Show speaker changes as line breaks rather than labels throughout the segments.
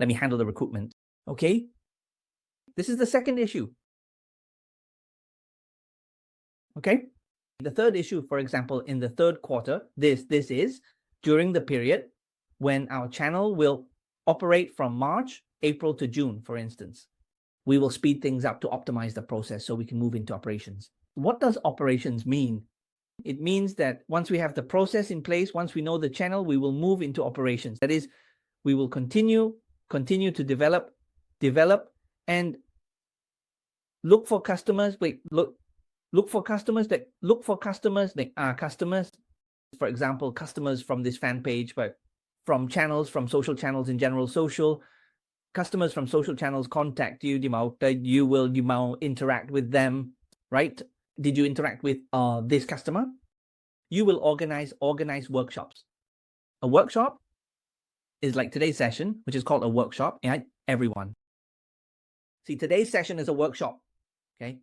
Let me handle the recruitment. Okay? This is the second issue. Okay? The third issue, for example, in the third quarter, this is during the period when our channel will operate from March, April to June, for instance. We will speed things up to optimize the process so we can move into operations. What does operations mean? It means that once we have the process in place, once we know the channel, we will move into operations. That is, we will continue to develop, and look for customers. Look for customers that are customers. For example, customers from this fan page, but from channels, from social channels in general, customers from social channels contact you, you will interact with them, right? Did you interact with this customer? You will organize workshops. A workshop is like today's session, which is called a workshop, right? Everyone. See, today's session is a workshop, okay?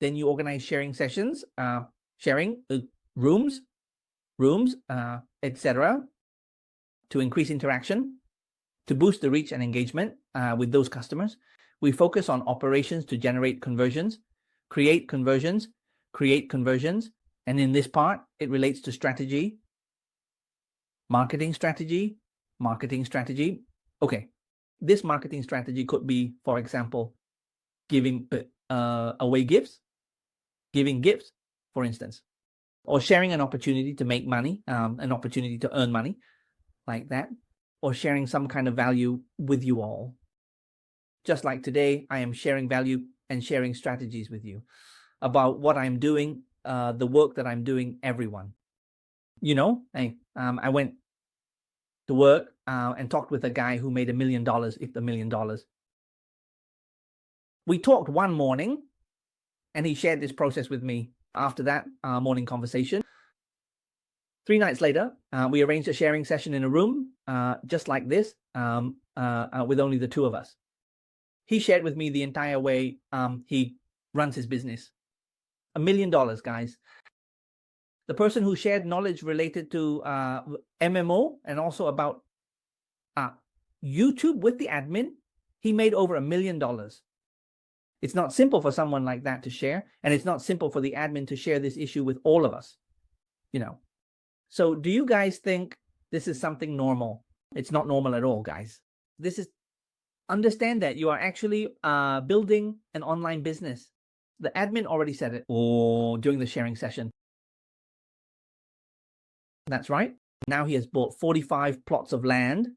Then you organize sharing sessions, sharing rooms, etc., to increase interaction, to boost the reach and engagement with those customers. We focus on operations to generate conversions, create conversions, and in this part, it relates to strategy, marketing strategy. Okay, this marketing strategy could be, for example, giving away gifts, for instance, or sharing an opportunity to make money, an opportunity to earn money, like that, or sharing some kind of value with you all. Just like today, I am sharing value and sharing strategies with you about what I'm doing, the work that I'm doing, everyone. I went to work and talked with a guy who made $1 million, if $1 million. We talked one morning, and he shared this process with me after that morning conversation. 3 nights later, we arranged a sharing session in a room, just like this, with only the 2 of us. He shared with me the entire way he runs his business. $1 million, guys. The person who shared knowledge related to MMO and also about YouTube with the admin, he made over $1 million. It's not simple for someone like that to share, and it's not simple for the admin to share this issue with all of us, So do you guys think this is something normal? It's not normal at all, guys. Understand that you are actually building an online business. The admin already said it during the sharing session. That's right. Now he has bought 45 plots of land.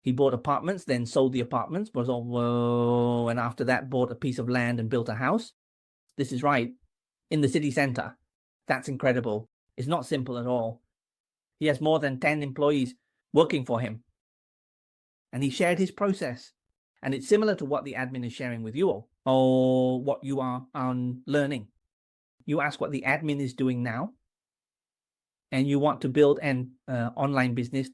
He bought apartments, then sold the apartments, and after that bought a piece of land and built a house. This is right. In the city center. That's incredible. It's not simple at all. He has more than 10 employees working for him. And he shared his process. And it's similar to what the admin is sharing with you all, or what you are learning. You ask what the admin is doing now, and you want to build an online business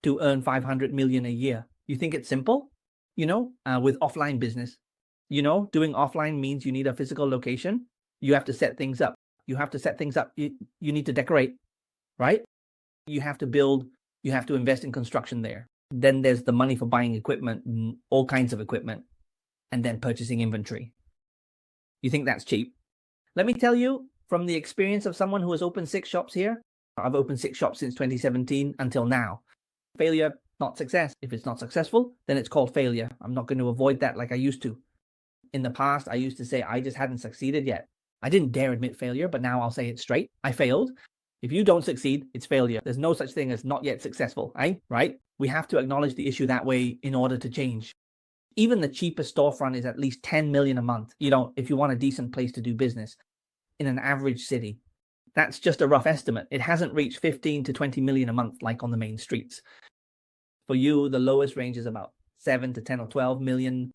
to earn 500 million a year. You think it's simple? With offline business, doing offline means you need a physical location. You have to set things up. You need to decorate, right? You have to build, you have to invest in construction there. Then there's the money for buying equipment, all kinds of equipment, and then purchasing inventory. You think that's cheap? Let me tell you, from the experience of someone who has opened 6 shops here, I've opened 6 shops since 2017 until now. Failure, not success. If it's not successful, then it's called failure. I'm not going to avoid that like I used to. In the past, I used to say I just hadn't succeeded yet. I didn't dare admit failure, but now I'll say it straight. I failed. If you don't succeed, it's failure. There's no such thing as not yet successful, right? We have to acknowledge the issue that way in order to change. Even the cheapest storefront is at least 10 million a month, if you want a decent place to do business in an average city. That's just a rough estimate. It hasn't reached 15 to 20 million a month like on the main streets. For you, the lowest range is about 7 to 10 or 12 million.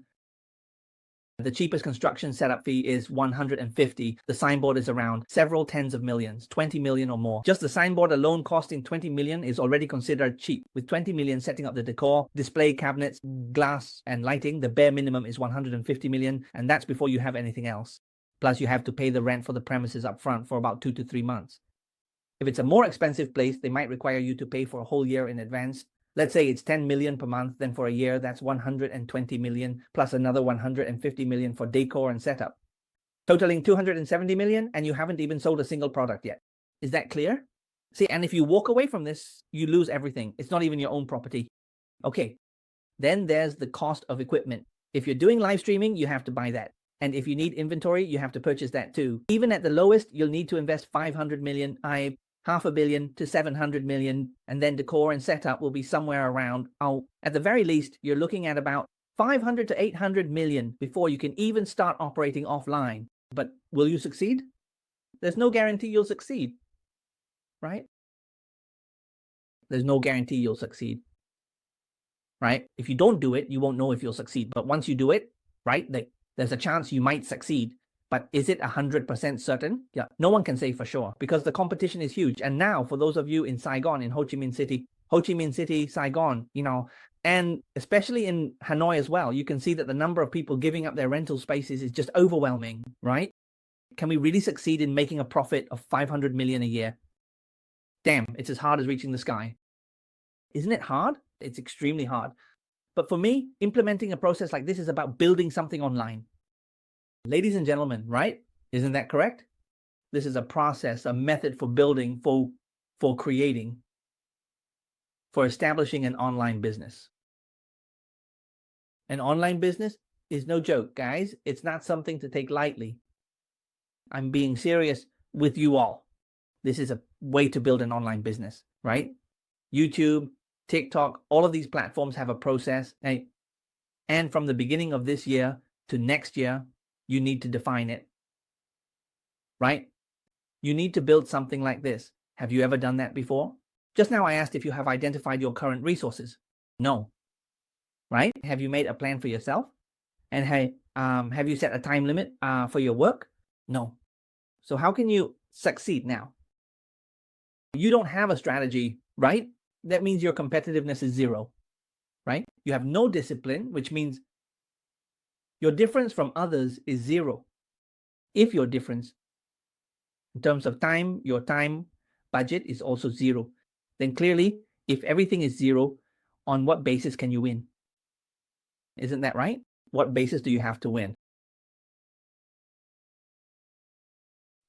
The cheapest construction setup fee is 150. The signboard is around several tens of millions, 20 million or more. Just the signboard alone costing 20 million is already considered cheap. With 20 million setting up the decor, display cabinets, glass and lighting, the bare minimum is 150 million. And that's before you have anything else. Plus you have to pay the rent for the premises up front for about 2 to 3 months. If it's a more expensive place, they might require you to pay for a whole year in advance Let's say it's 10 million per month, then for a year, that's 120 million plus another 150 million for decor and setup, totaling 270 million, and you haven't even sold a single product yet. Is that clear? See, and if you walk away from this, you lose everything. It's not even your own property. Okay, then there's the cost of equipment. If you're doing live streaming, you have to buy that. And if you need inventory, you have to purchase that too. Even at the lowest, you'll need to invest 500 million, $500 million to 700 million, and then decor and setup will be somewhere around, at the very least, you're looking at about 500 to 800 million before you can even start operating offline. But will you succeed? There's no guarantee you'll succeed, right? There's no guarantee you'll succeed, right? If you don't do it, you won't know if you'll succeed. But once you do it, right, there's a chance you might succeed. But is it 100% certain? Yeah, no one can say for sure because the competition is huge. And now for those of you in Saigon, in Ho Chi Minh City, Saigon, you know, and especially in Hanoi as well, you can see that the number of people giving up their rental spaces is just overwhelming, right? Can we really succeed in making a profit of 500 million a year? Damn, it's as hard as reaching the sky. Isn't it hard? It's extremely hard. But for me, implementing a process like this is about building something online. Ladies and gentlemen, right? Isn't that correct? This is a process, a method for building, for creating, for establishing an online business. An online business is no joke, guys. It's not something to take lightly. I'm being serious with you all. This is a way to build an online business, right? YouTube, TikTok, all of these platforms have a process. And from the beginning of this year to next year, you need to define it, right? You need to build something like this. Have you ever done that before? Just now I asked if you have identified your current resources. No, right? Have you made a plan for yourself? And hey, have you set a time limit for your work? No. So how can you succeed now? You don't have a strategy, right? That means your competitiveness is zero, right? You have no discipline, which means your difference from others is zero. If your difference in terms of time, your time budget is also zero, then clearly, if everything is zero, on what basis can you win? Isn't that right? What basis do you have to win?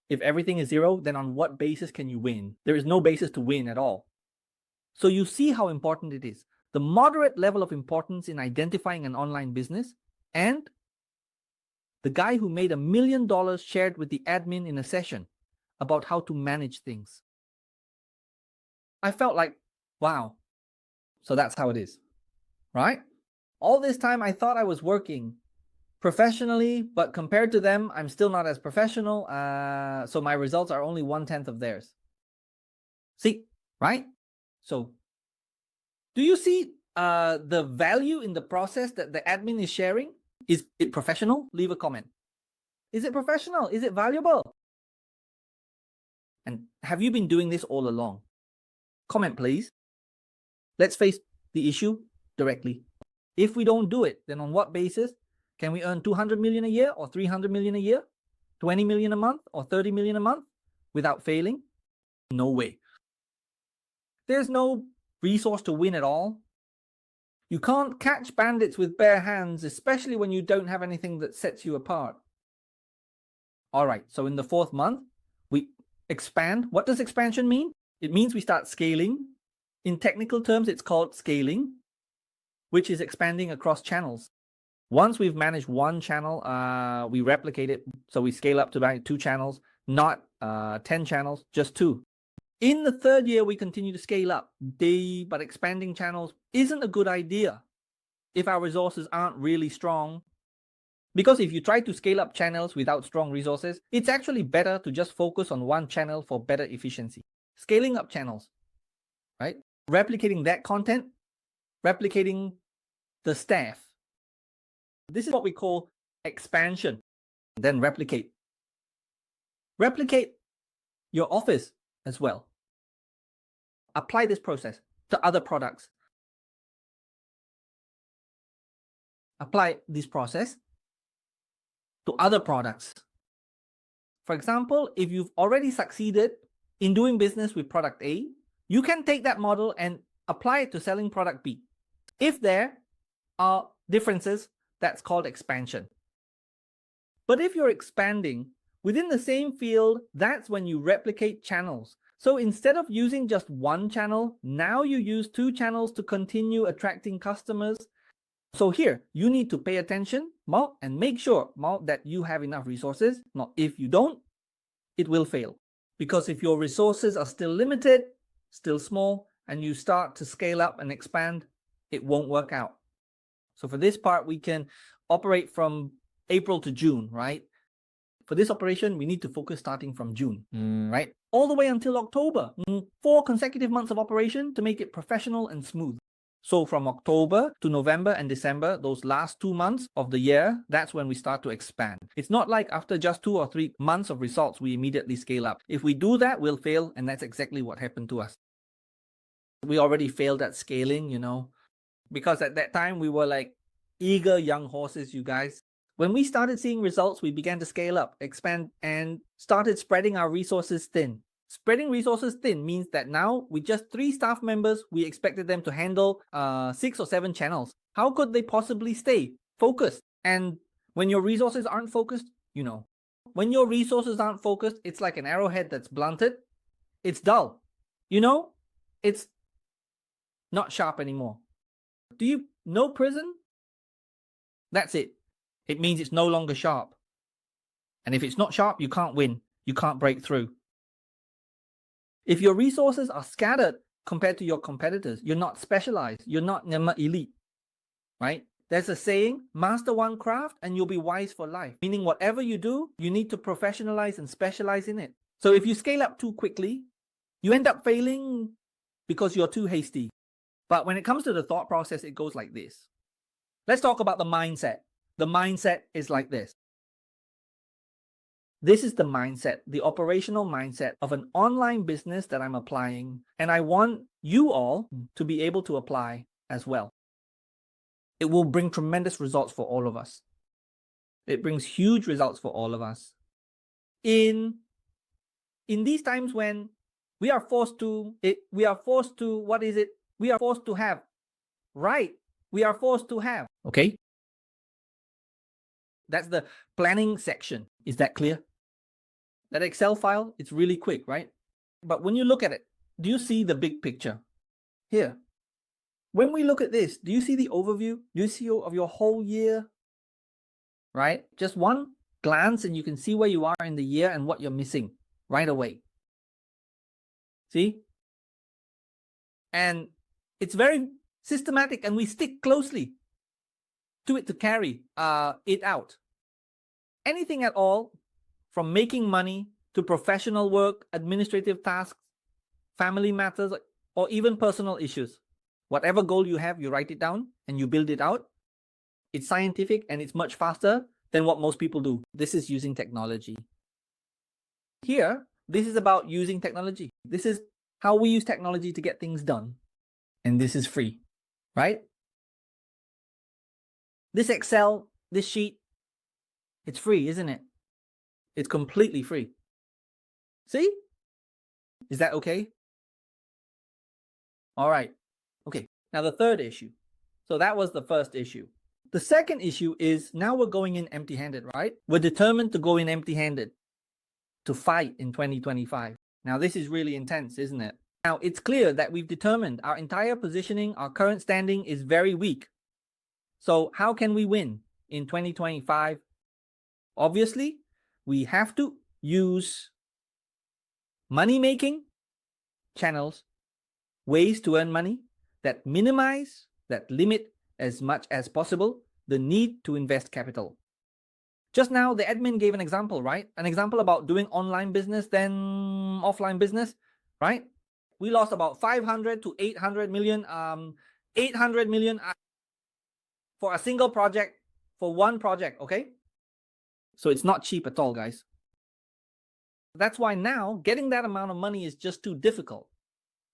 If everything is zero, then on what basis can you win? There is no basis to win at all. So you see how important it is. The moderate level of importance in identifying an online business, and the guy who made $1 million shared with the admin in a session about how to manage things. I felt like, wow, so that's how it is, right? All this time I thought I was working professionally, but compared to them, I'm still not as professional. So my results are only 1/10 of theirs. See, right? So do you see the value in the process that the admin is sharing? Is it professional? Leave a comment. Is it professional? Is it valuable? And have you been doing this all along? Comment, please. Let's face the issue directly. If we don't do it, then on what basis can we earn 200 million a year or 300 million a year, 20 million a month or 30 million a month without failing? No way. There's no resource to win at all. You can't catch bandits with bare hands, especially when you don't have anything that sets you apart. All right, so in the 4th month, we expand. What does expansion mean? It means we start scaling. In technical terms, it's called scaling, which is expanding across channels. Once we've managed one channel, we replicate it. So we scale up to about 2 channels, not 10 channels, just 2. In the 3rd year, we continue to scale up. But expanding channels isn't a good idea if our resources aren't really strong. Because if you try to scale up channels without strong resources, it's actually better to just focus on one channel for better efficiency. Scaling up channels, right? Replicating that content, replicating the staff. This is what we call expansion. Then replicate. Replicate your office as well. Apply this process to other products. Apply this process to other products. For example, if you've already succeeded in doing business with product A, you can take that model and apply it to selling product B. If there are differences, that's called expansion. But if you're expanding within the same field, that's when you replicate channels. So instead of using just one channel, now you use 2 channels to continue attracting customers. So here, you need to pay attention and make sure that you have enough resources. Now, if you don't, it will fail. Because if your resources are still limited, still small, and you start to scale up and expand, it won't work out. So for this part, we can operate from April to June, right? For this operation, we need to focus starting from June, right? All the way until October. 4 consecutive months of operation to make it professional and smooth. So from October to November and December, those last 2 months of the year, that's when we start to expand. It's not like after just 2 or 3 months of results, we immediately scale up. If we do that, we'll fail, and that's exactly what happened to us. We already failed at scaling, because at that time we were like eager young horses, you guys. When we started seeing results, we began to scale up, expand, and started spreading our resources thin. Spreading resources thin means that now with just 3 staff members, we expected them to handle 6 or 7 channels. How could they possibly stay focused? And when your resources aren't focused, when your resources aren't focused, it's like an arrowhead that's blunted. It's dull. It's not sharp anymore. Do you know prison? That's it. It means it's no longer sharp. And if it's not sharp, you can't win. You can't break through. If your resources are scattered compared to your competitors, you're not specialized. You're not elite, right? There's a saying, master one craft and you'll be wise for life. Meaning whatever you do, you need to professionalize and specialize in it. So if you scale up too quickly, you end up failing because you're too hasty. But when it comes to the thought process, it goes like this. Let's talk about the mindset. The mindset is like this. This is the mindset, the operational mindset of an online business that I'm applying, and I want you all to be able to apply as well. It will bring tremendous results for all of us. It brings huge results for all of us. In these times when we are forced to have, okay? That's the planning section. Is that clear? That Excel file, it's really quick, right? But when you look at it, do you see the big picture? Here. When we look at this, do you see the overview? Do you see of your whole year? Right? Just one glance and you can see where you are in the year and what you're missing right away. See? And it's very systematic and we stick closely to it to carry it out. Anything at all, from making money to professional work, administrative tasks, family matters, or even personal issues. Whatever goal you have, you write it down and you build it out. It's scientific and it's much faster than what most people do. This is using technology. Here, this is about using technology. This is how we use technology to get things done. And this is free, right? This Excel, this sheet, it's free, isn't it? It's completely free. See? Is that okay? All right. Okay. Now the third issue. So that was the first issue. The second issue is now we're going in empty-handed, right? We're determined to go in empty-handed to fight in 2025. Now this is really intense, isn't it? Now it's clear that we've determined our entire positioning, our current standing is very weak. So how can we win in 2025? Obviously, we have to use money-making channels, ways to earn money that minimize, that limit as much as possible the need to invest capital. Just now, the admin gave an example, right? An example about doing online business than offline business, right? We lost about 500 to 800 million, 800 million for a single project, for one project, okay? So it's not cheap at all, guys. That's why now getting that amount of money is just too difficult.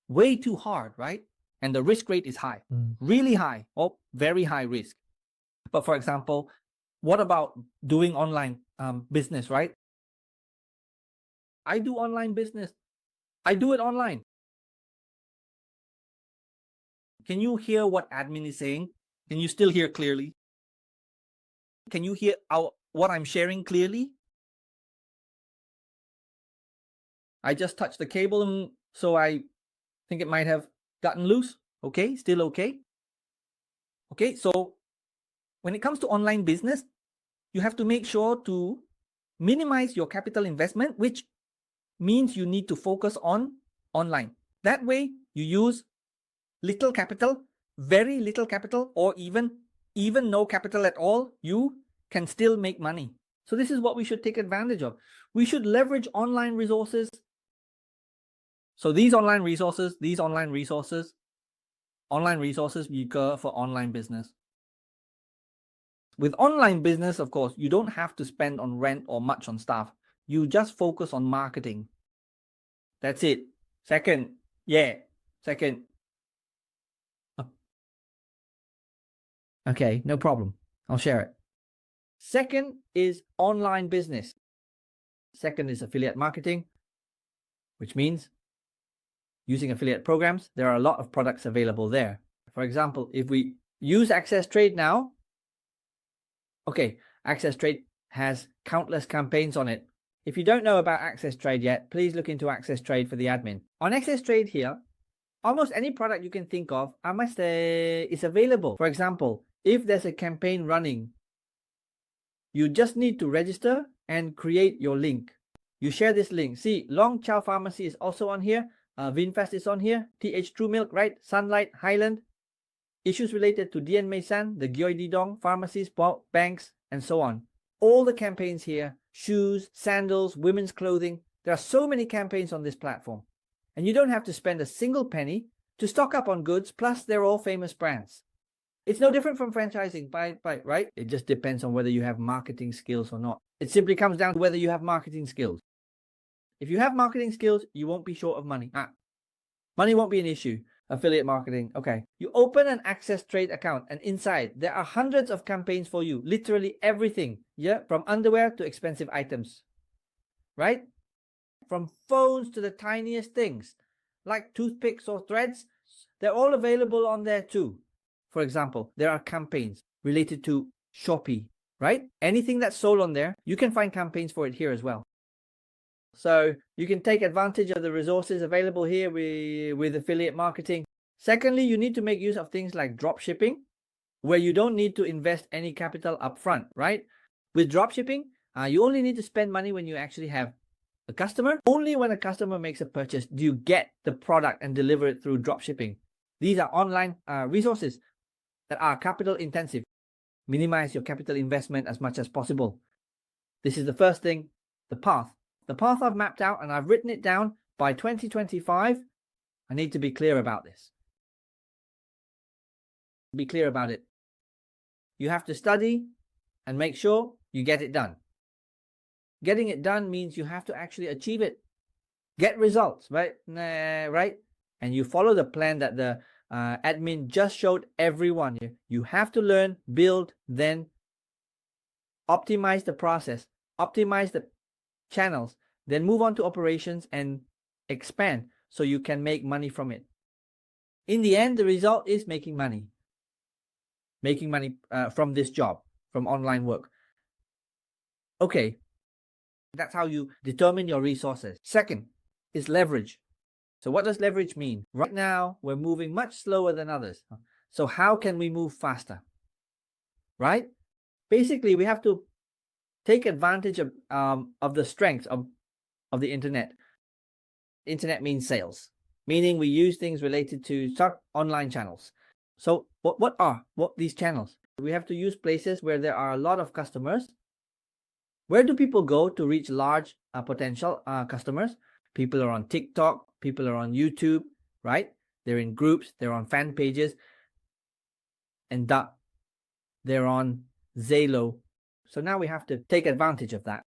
Way too hard, right? And the risk rate is high, really high, or very high risk. But for example, what about doing online business, right? I do online business. I do it online. Can you hear what admin is saying? Can you still hear clearly? Can you hear what I'm sharing clearly? I just touched the cable, so I think it might have gotten loose. Okay, still okay? Okay, so when it comes to online business, you have to make sure to minimize your capital investment, which means you need to focus on online. That way, you use little capital, very little capital, or even no capital at all, you can still make money. So this is what we should take advantage of. We should leverage online resources. So these online resources we go for online business. With online business, of course, you don't have to spend on rent or much on staff. You just focus on marketing. That's it. Second. Okay, no problem. I'll share it. Second is online business. Second is affiliate marketing, which means using affiliate programs. There are a lot of products available there. For example, if we use Trade now, okay, Trade has countless campaigns on it. If you don't know about Trade yet, please look into Trade for the admin. On Trade here, almost any product you can think of, I must say, is available. For example, if there's a campaign running, you just need to register and create your link. You share this link. See, Long Chow Pharmacy is also on here. Vinfast is on here. TH True Milk, right? Sunlight, Highland. Issues related to Dien Mei San, the Gyoi Didong, pharmacies, banks, and so on. All the campaigns here, shoes, sandals, women's clothing. There are so many campaigns on this platform. And you don't have to spend a single penny to stock up on goods, plus they're all famous brands. It's no different from franchising, right? It just depends on whether you have marketing skills or not. It simply comes down to whether you have marketing skills. If you have marketing skills, you won't be short of money. Money won't be an issue. Affiliate marketing. Okay. You open an Trade account, and inside there are hundreds of campaigns for you. Literally everything. Yeah. From underwear to expensive items. Right? From phones to the tiniest things, like toothpicks or threads, they're all available on there too. For example, there are campaigns related to Shopee, right? Anything that's sold on there, you can find campaigns for it here as well. So you can take advantage of the resources available here with affiliate marketing. Secondly, you need to make use of things like drop shipping, where you don't need to invest any capital up front, right? With drop shipping, you only need to spend money when you actually have a customer. Only when a customer makes a purchase do you get the product and deliver it through drop shipping. These are online resources that are capital intensive. Minimize your capital investment as much as possible. This is the first thing, the path. The path I've mapped out, and I've written it down. By 2025, I need to be clear about this. Be clear about it. You have to study and make sure you get it done. Getting it done means you have to actually achieve it. Get results, right? Right? And you follow the plan that the admin just showed everyone. You have to learn, build, then optimize the process, optimize the channels, then move on to operations and expand so you can make money from it. In the end, the result is making money. Making money from this job, from online work. Okay, that's how you determine your resources. Second is leverage. So what does leverage mean? Right now, we're moving much slower than others. So how can we move faster? Right? Basically, we have to take advantage of the strength of the internet. Internet means sales, meaning we use things related to online channels. So what are these channels? We have to use places where there are a lot of customers. Where do people go to reach large potential customers? People are on TikTok, people are on YouTube, right? They're in groups, they're on fan pages, and they're on Zalo. So now we have to take advantage of that.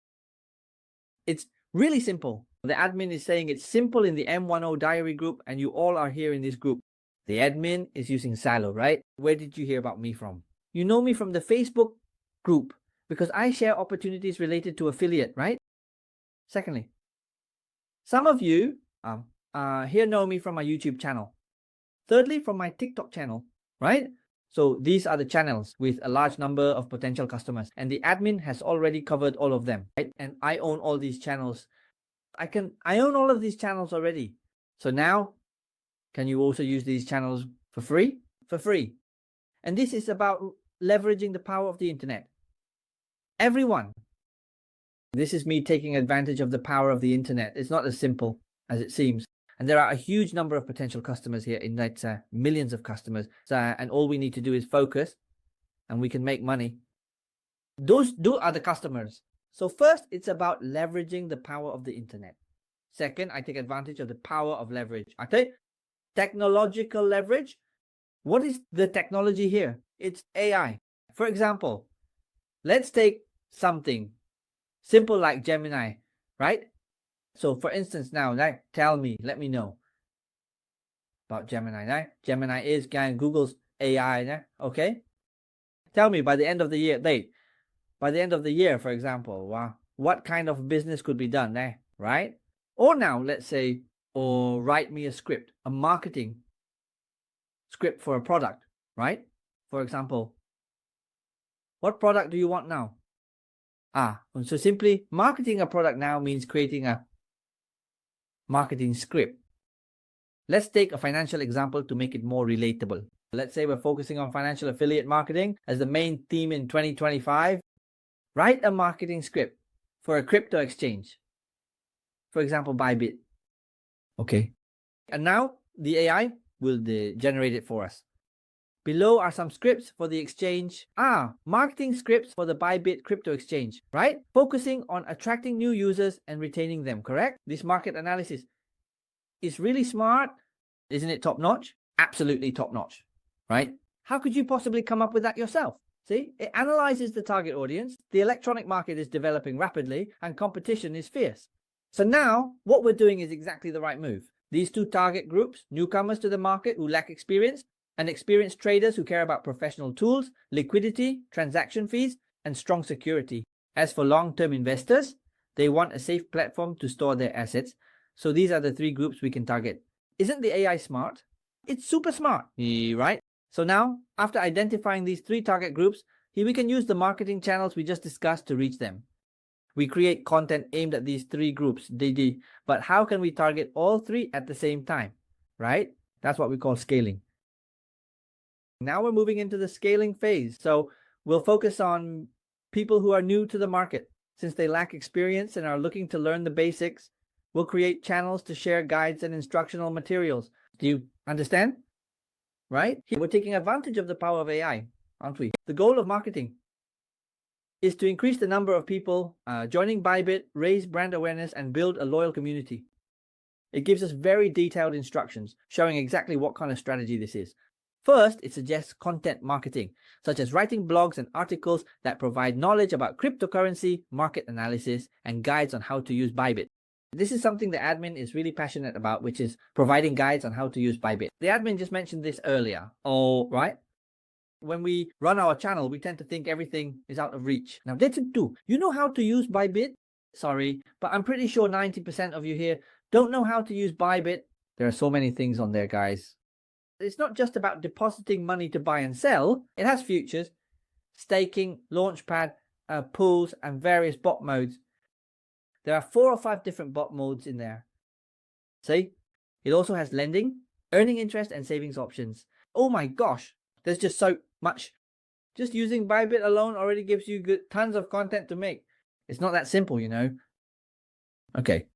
It's really simple. The admin is saying it's simple in the M10 diary group, and you all are here in this group. The admin is using Silo, right? Where did you hear about me from? You know me from the Facebook group because I share opportunities related to affiliate, right? Secondly, some of you here know me from my YouTube channel. Thirdly, from my TikTok channel, right? So these are the channels with a large number of potential customers, and the admin has already covered all of them, right? And I own all these channels. I own all of these channels already. So now, can you also use these channels for free? For free. And this is about leveraging the power of the internet. Everyone. This is me taking advantage of the power of the internet. It's not as simple as it seems. And there are a huge number of potential customers here, in that millions of customers. And all we need to do is focus and we can make money. Those are the customers. So first, it's about leveraging the power of the internet. Second, I take advantage of the power of leverage. Okay, technological leverage. What is the technology here? It's AI. For example, let's take something simple like Gemini, right? So for instance, now, right, let me know about Gemini, right? Gemini is Google's AI, right? Okay? Tell me by the end of the year, for example, wow, what kind of business could be done there, right? Or now, let's say, or write me a script, a marketing script for a product, right? For example, what product do you want now? So simply marketing a product now means creating a marketing script. Let's take a financial example to make it more relatable. Let's say we're focusing on financial affiliate marketing as the main theme in 2025. Write a marketing script for a crypto exchange. For example, Bybit. Okay. And now the AI will generate it for us. Below are some scripts for the exchange. Marketing scripts for the Bybit crypto exchange, right? Focusing on attracting new users and retaining them, correct? This market analysis is really smart. Isn't it top notch? Absolutely top notch, right? How could you possibly come up with that yourself? See, it analyzes the target audience. The electronic market is developing rapidly and competition is fierce. So now what we're doing is exactly the right move. These two target groups, newcomers to the market who lack experience, and experienced traders who care about professional tools, liquidity, transaction fees, and strong security. As for long-term investors, they want a safe platform to store their assets. So these are the three groups we can target. Isn't the AI smart? It's super smart, right? So now, after identifying these three target groups, here we can use the marketing channels we just discussed to reach them. We create content aimed at these three groups, but how can we target all three at the same time, right? That's what we call scaling. Now we're moving into the scaling phase. So we'll focus on people who are new to the market. Since they lack experience and are looking to learn the basics, we'll create channels to share guides and instructional materials. Do you understand? Right? We're taking advantage of the power of AI, aren't we? The goal of marketing is to increase the number of people joining Bybit, raise brand awareness, and build a loyal community. It gives us very detailed instructions showing exactly what kind of strategy this is. First, it suggests content marketing, such as writing blogs and articles that provide knowledge about cryptocurrency, market analysis, and guides on how to use Bybit. This is something the admin is really passionate about, which is providing guides on how to use Bybit. The admin just mentioned this earlier. Oh, right? When we run our channel, we tend to think everything is out of reach. Now, that's it too. You know how to use Bybit? Sorry, but I'm pretty sure 90% of you here don't know how to use Bybit. There are so many things on there, guys. It's not just about depositing money to buy and sell. It has futures, staking, launchpad, pools, and various bot modes. There are 4 or 5 different bot modes in there. See? It also has lending, earning interest, and savings options. Oh my gosh, there's just so much. Just using Bybit alone already gives you tons of content to make. It's not that simple, you know. Okay.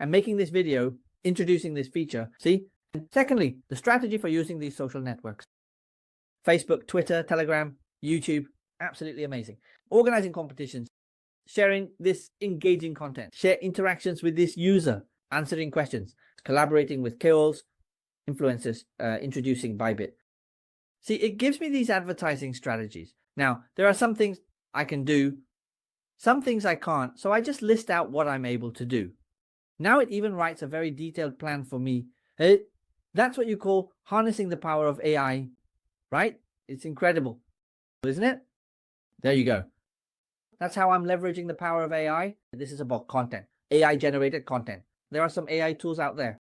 I'm making this video, introducing this feature. See? And secondly, the strategy for using these social networks. Facebook, Twitter, Telegram, YouTube, absolutely amazing. Organizing competitions, sharing this engaging content, share interactions with this user, answering questions, collaborating with KOLs, influencers, introducing Bybit. See, it gives me these advertising strategies. Now, there are some things I can do, some things I can't, so I just list out what I'm able to do. Now it even writes a very detailed plan for me. That's what you call harnessing the power of AI, right? It's incredible, isn't it? There you go. That's how I'm leveraging the power of AI. This is about content, AI generated content. There are some AI tools out there.